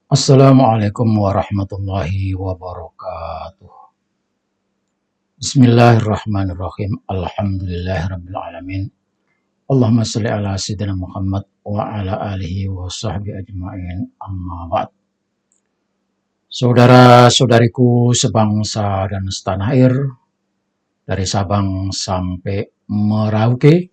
Assalamualaikum warahmatullahi wabarakatuh. Bismillahirrahmanirrahim. Alhamdulillahirrabbilalamin. Allahumma salli ala sayyidina Muhammad wa ala alihi wa sahbihi ajma'in amma ba'd. Saudara-saudariku sebangsa dan setanah air, dari Sabang sampai Merauke,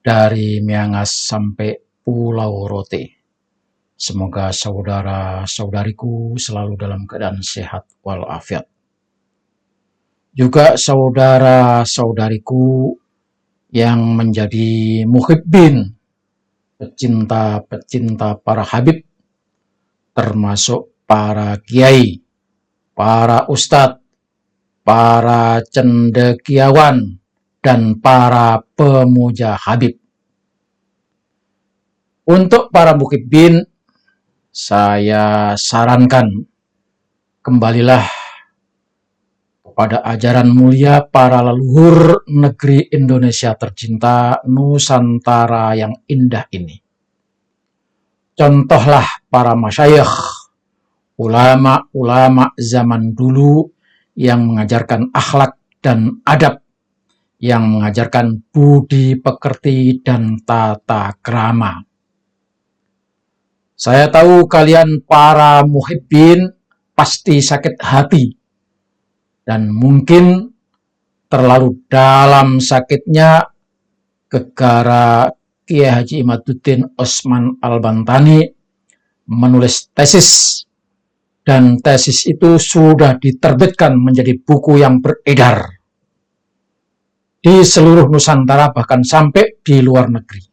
dari Miangas sampai Pulau Rote. Semoga saudara-saudariku selalu dalam keadaan sehat walafiat. Juga saudara-saudariku yang menjadi muhibbin, pecinta-pecinta para habib, termasuk para kiai, para ustadz, para cendekiawan, dan para pemuja habib. Untuk para muhibbin, saya sarankan kembalilah pada ajaran mulia para leluhur negeri Indonesia tercinta, Nusantara yang indah ini. Contohlah para masyayikh, ulama-ulama zaman dulu yang mengajarkan akhlak dan adab, yang mengajarkan budi pekerti dan tata krama. Saya tahu kalian para muhibbin pasti sakit hati dan mungkin terlalu dalam sakitnya gegara Kiai Haji Imaduddin Osman Al-Bantani menulis tesis, dan tesis itu sudah diterbitkan menjadi buku yang beredar di seluruh Nusantara, bahkan sampai di luar negeri,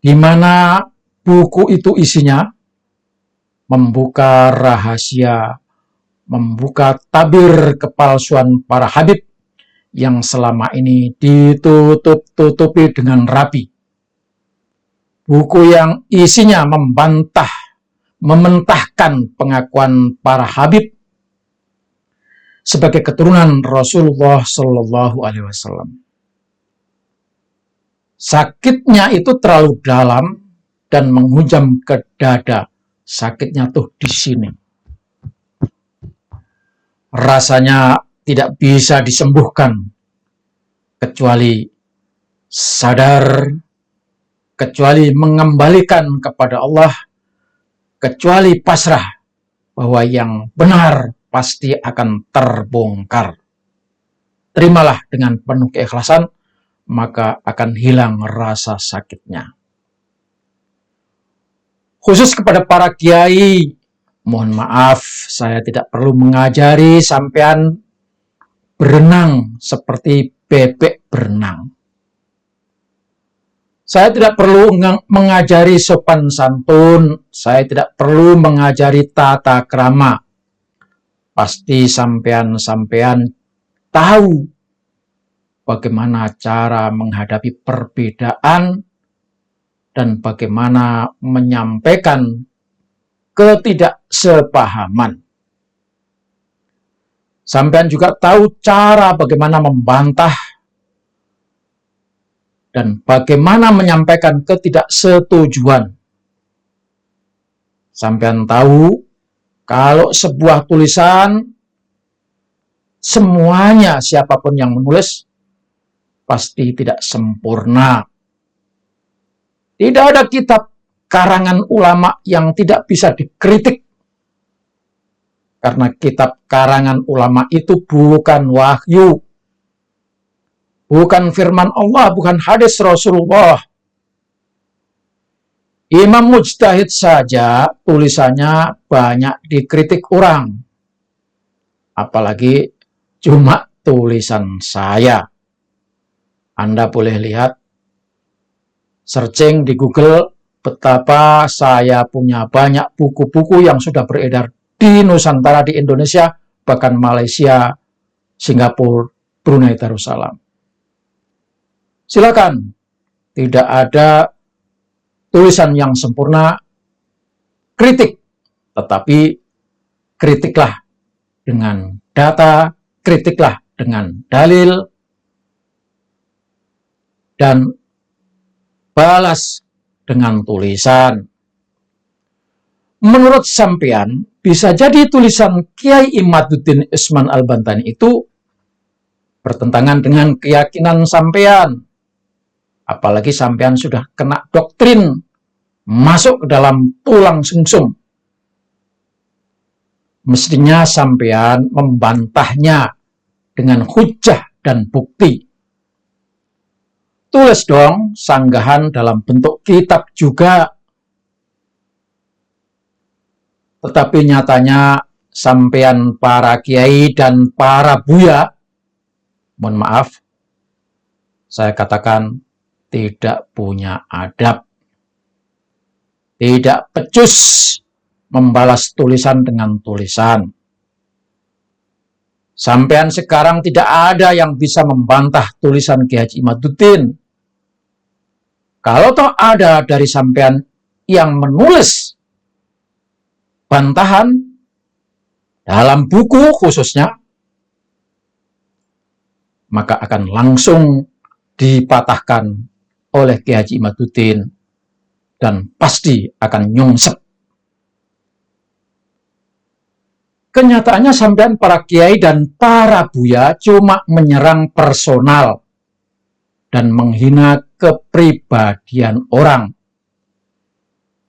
di mana buku itu isinya membuka rahasia, membuka tabir kepalsuan para habib yang selama ini ditutup-tutupi dengan rapi. Buku yang isinya membantah, mementahkan pengakuan para habib sebagai keturunan Rasulullah Shallallahu Alaihi Wasallam. Sakitnya itu terlalu dalam dan menghujam ke dada. Sakitnya tuh di sini. Rasanya tidak bisa disembuhkan kecuali sadar, kecuali mengembalikan kepada Allah, kecuali pasrah bahwa yang benar pasti akan terbongkar. Terimalah dengan penuh keikhlasan, maka akan hilang rasa sakitnya. Khusus kepada para kiai, mohon maaf, saya tidak perlu mengajari sampean berenang seperti bebek berenang. Saya tidak perlu mengajari sopan santun, saya tidak perlu mengajari tata krama. Pasti sampean tahu bagaimana cara menghadapi perbedaan dan bagaimana menyampaikan ketidaksepahaman. Sampean juga tahu cara bagaimana membantah dan bagaimana menyampaikan ketidaksetujuan. Sampean tahu kalau sebuah tulisan, semuanya siapapun yang menulis pasti tidak sempurna. Tidak ada kitab karangan ulama yang tidak bisa dikritik. Karena kitab karangan ulama itu bukan wahyu. Bukan firman Allah, bukan hadis Rasulullah. Imam Mujtahid saja tulisannya banyak dikritik orang. Apalagi cuma tulisan saya. Anda boleh lihat, searching di Google, betapa saya punya banyak buku-buku yang sudah beredar di Nusantara, di Indonesia, bahkan Malaysia, Singapura, Brunei Darussalam. Silakan, tidak ada tulisan yang sempurna, kritik, tetapi kritiklah dengan data, kritiklah dengan dalil, dan balas dengan tulisan. menurut sampean, bisa jadi tulisan Kiai Imaduddin Usman Al-Bantani itu bertentangan dengan keyakinan sampean. Apalagi sampean sudah kena doktrin, masuk ke dalam tulang sungsum. Mestinya sampean membantahnya dengan hujah dan bukti. Tulis dong sanggahan dalam bentuk kitab juga. Tetapi nyatanya sampean para kiai dan para buya, mohon maaf, saya katakan tidak punya adab. Tidak becus membalas tulisan dengan tulisan. Sampean sekarang tidak ada yang bisa membantah tulisan Kiai Haji Imaduddin. Kalau toh ada dari sampean yang menulis bantahan dalam buku khususnya, maka akan langsung dipatahkan oleh Kiai Haji Imaduddin dan pasti akan nyungsep. Kenyataannya sampean para kiai dan para buya cuma menyerang personal dan menghina kepribadian orang.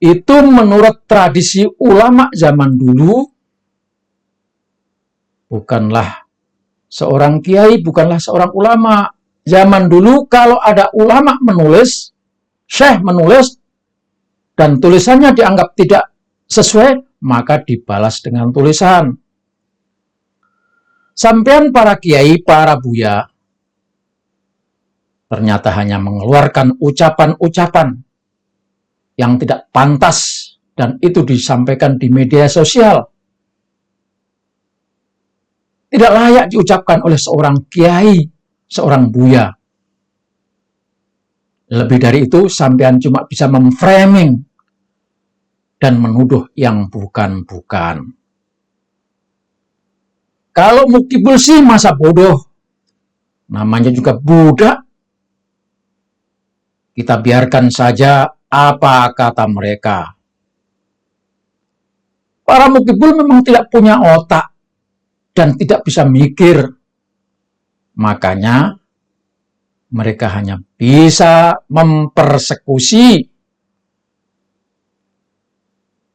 Itu menurut tradisi ulama zaman dulu, bukanlah seorang kiai, bukanlah seorang ulama. Zaman dulu kalau ada ulama menulis, syekh menulis, dan tulisannya dianggap tidak sesuai, maka dibalas dengan tulisan. Sampean para kiai, para buya, ternyata hanya mengeluarkan ucapan-ucapan yang tidak pantas, dan itu disampaikan di media sosial. Tidak layak diucapkan oleh seorang kiai, seorang buya. Lebih dari itu, sampean cuma bisa memframing dan menuduh yang bukan-bukan. Kalau mukibul sih masa bodoh, namanya juga budak. Kita biarkan saja apa kata mereka. Para mukibul memang tidak punya otak dan tidak bisa mikir. Makanya mereka hanya bisa mempersekusi.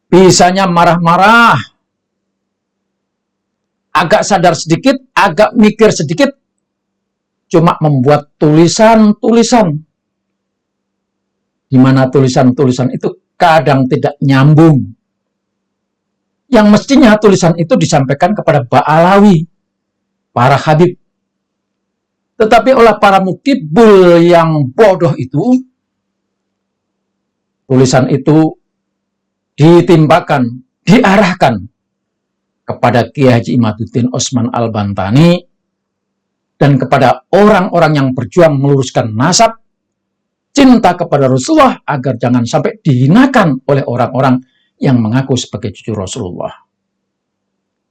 Bisanya marah-marah, agak sadar sedikit, agak mikir sedikit, cuma membuat tulisan-tulisan, di mana tulisan-tulisan itu kadang tidak nyambung. Yang mestinya tulisan itu disampaikan kepada Ba'alawi, para habib. Tetapi oleh para mukibul yang bodoh itu, tulisan itu ditimpakan, diarahkan kepada Kiai Haji Imaduddin Usman Al-Bantani dan kepada orang-orang yang berjuang meluruskan nasab cinta kepada Rasulullah agar jangan sampai dihinakan oleh orang-orang yang mengaku sebagai cucu Rasulullah.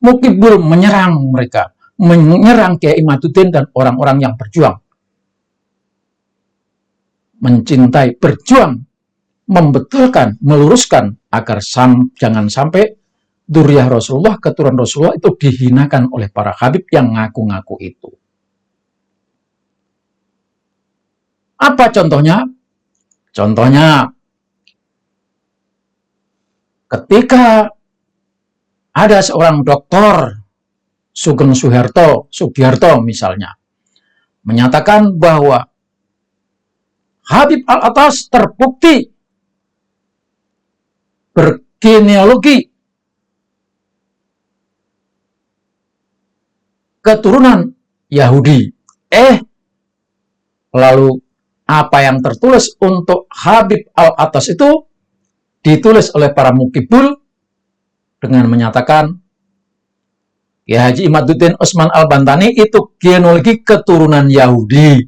Mukibul menyerang mereka, menyerang Kiai Imaduddin dan orang-orang yang berjuang, mencintai, berjuang, membetulkan, meluruskan agar jangan sampai dzurriyyah Rasulullah, keturunan Rasulullah itu dihinakan oleh para habib yang ngaku-ngaku itu. Apa contohnya? Contohnya, ketika ada seorang doktor, Sugeng Sugiharto misalnya, menyatakan bahwa Habib Al-Atas terbukti bergenealogi keturunan Yahudi. Lalu apa yang tertulis untuk Habib Al-Atas itu ditulis oleh para mukibul dengan menyatakan Kiai Haji Imaduddin Usman Al-Bantani itu genealogi keturunan Yahudi.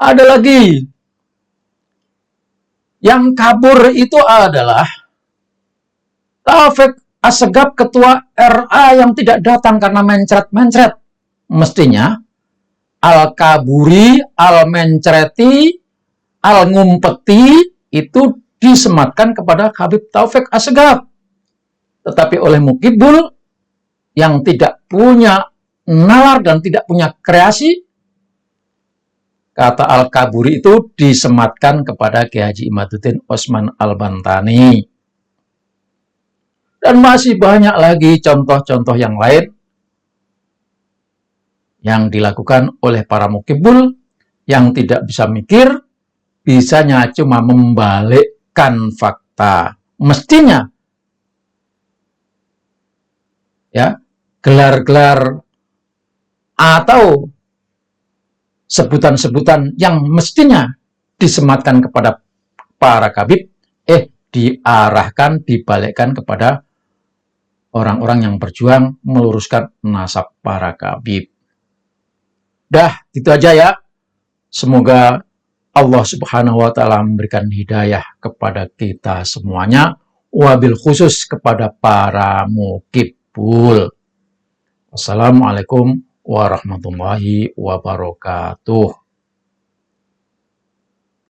Ada lagi yang kabur itu adalah Taufik Assegaf, ketua RA yang tidak datang karena mencret-mencret. Mestinya Al-Kaburi, Al-Mencreti, Al-Ngumpeti itu disematkan kepada Habib Taufik Assegaf. Tetapi oleh Mukibul yang tidak punya nalar dan tidak punya kreasi, kata Al-Kaburi itu disematkan kepada Kiai Haji Imaduddin Osman Al-Bantani. Dan masih banyak lagi contoh-contoh yang lain yang dilakukan oleh para Mukibul yang tidak bisa mikir, bisanya cuma membalikkan fakta. Mestinya ya, gelar-gelar atau sebutan-sebutan yang mestinya disematkan kepada para kabib, diarahkan, dibalikkan kepada orang-orang yang berjuang meluruskan nasab para kabib. Dah, itu aja ya. Semoga Allah Subhanahu wa Ta'ala memberikan hidayah kepada kita semuanya, wabil khusus kepada para mukibul. Wassalamualaikum warahmatullahi wabarakatuh.